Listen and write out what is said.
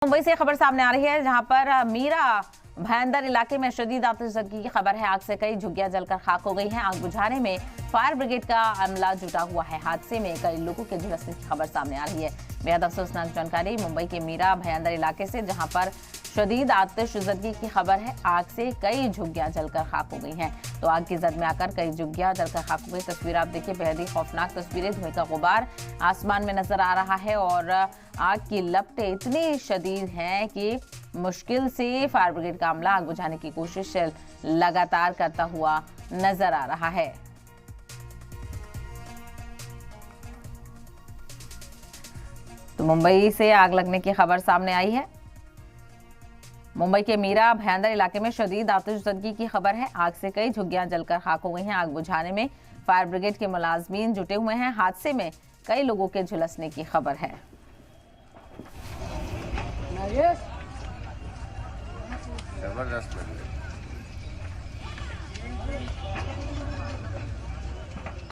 मुंबई से खबर सामने आ रही है जहां पर मीरा भयंदर इलाके में शदीद आतिशबाजी की खबर है। आग से कई झुग्गियां जलकर खाक हो गई हैं। आग बुझाने में फायर ब्रिगेड का अमला जुटा हुआ है। हादसे में कई लोगों के झुलसने की खबर सामने आ रही है। बेहद अफसोसनाक जानकारी मुंबई के मीरा भयंदर इलाके से, जहां पर शदीद आतिशबाजी की खबर है। आग से कई झुग्गियां जलकर खाक हो गई हैं। तो आग की जद में आकर कई झुग्गियां जलकर खाक हो गई। तस्वीर आप देखिए, बेहद ही खौफनाक तस्वीरें। धुएं का गुबार आसमान में नजर आ रहा है और आग की लपटें इतनी शदीद हैं कि मुश्किल से फायर ब्रिगेड का अमला आग बुझाने की कोशिश लगातार करता हुआ नजर आ रहा है। तो मुंबई से आग लगने की खबर सामने आई है। मुंबई के मीरा भयंदर इलाके में शदीद आतिशबाजी की खबर है। आग से कई झुग्गियां जलकर खाक हो गई हैं। आग बुझाने में फायर ब्रिगेड के मुलाजमीन जुटे हुए हैं। हादसे में कई लोगों के झुलसने की खबर है। जबरदस्त लग रही है।